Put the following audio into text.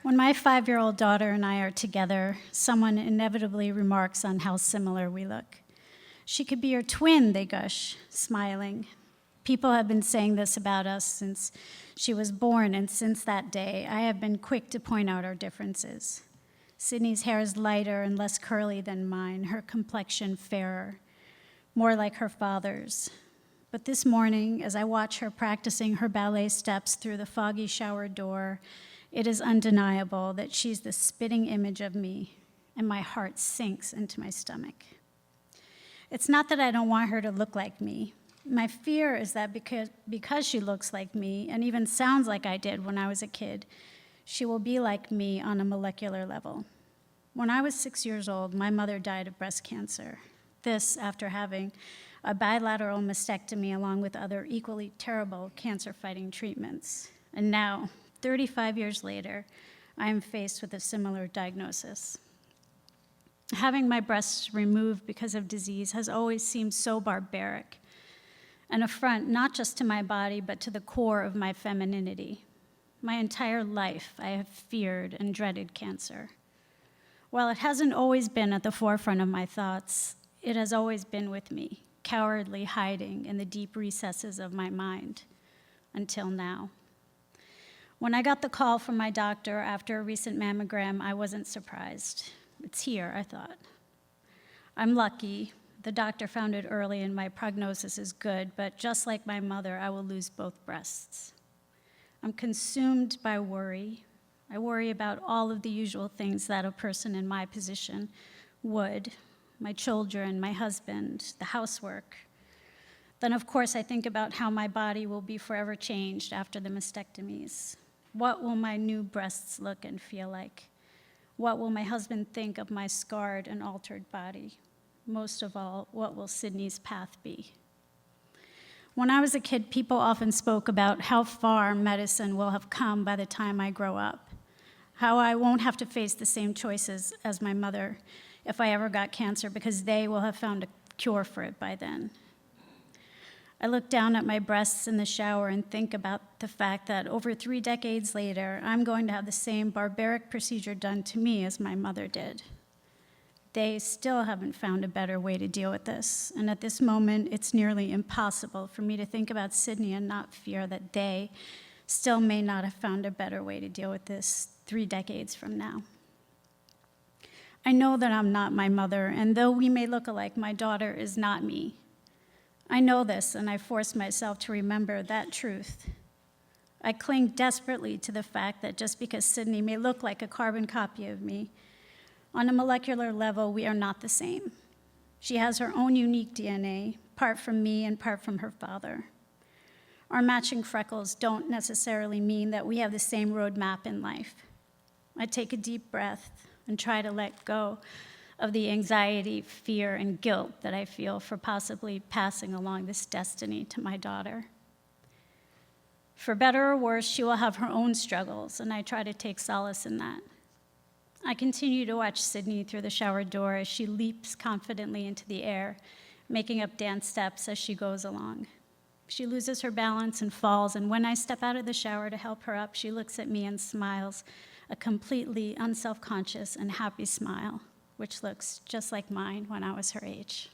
When my 5-year-old daughter and I are together, someone inevitably remarks on how similar we look. "She could be your twin," they gush, smiling. People have been saying this about us since she was born, and since that day, I have been quick to point out our differences. Sydney's hair is lighter and less curly than mine, her complexion fairer, more like her father's. But this morning, as I watch her practicing her ballet steps through the foggy shower door, it is undeniable that she's the spitting image of me, and my heart sinks into my stomach. It's not that I don't want her to look like me. My fear is that because she looks like me, and even sounds like I did when I was a kid, she will be like me on a molecular level. When I was 6 years old, my mother died of breast cancer. This after having a bilateral mastectomy along with other equally terrible cancer-fighting treatments. And now, 35 years later, I am faced with a similar diagnosis. Having my breasts removed because of disease has always seemed so barbaric, an affront not just to my body, but to the core of my femininity. My entire life, I have feared and dreaded cancer. While it hasn't always been at the forefront of my thoughts, it has always been with me, cowardly hiding in the deep recesses of my mind, until now. When I got the call from my doctor after a recent mammogram, I wasn't surprised. It's here, I thought. I'm lucky. The doctor found it early and my prognosis is good, but just like my mother, I will lose both breasts. I'm consumed by worry. I worry about all of the usual things that a person in my position would: my children, my husband, the housework. Then, of course, I think about how my body will be forever changed after the mastectomies. What will my new breasts look and feel like? What will my husband think of my scarred and altered body? Most of all, what will Sydney's path be? When I was a kid, people often spoke about how far medicine will have come by the time I grow up, how I won't have to face the same choices as my mother if I ever got cancer because they will have found a cure for it by then. I look down at my breasts in the shower and think about the fact that over 3 decades later, I'm going to have the same barbaric procedure done to me as my mother did. They still haven't found a better way to deal with this, and at this moment, it's nearly impossible for me to think about Sydney and not fear that they still may not have found a better way to deal with this 3 decades from now. I know that I'm not my mother, and though we may look alike, my daughter is not me. I know this, and I force myself to remember that truth. I cling desperately to the fact that just because Sydney may look like a carbon copy of me, on a molecular level, we are not the same. She has her own unique DNA, part from me and part from her father. Our matching freckles don't necessarily mean that we have the same roadmap in life. I take a deep breath and try to let go of the anxiety, fear, and guilt that I feel for possibly passing along this destiny to my daughter. For better or worse, she will have her own struggles, and I try to take solace in that. I continue to watch Sydney through the shower door as she leaps confidently into the air, making up dance steps as she goes along. She loses her balance and falls, and when I step out of the shower to help her up, she looks at me and smiles, a completely unself-conscious and happy smile, which looks just like mine when I was her age.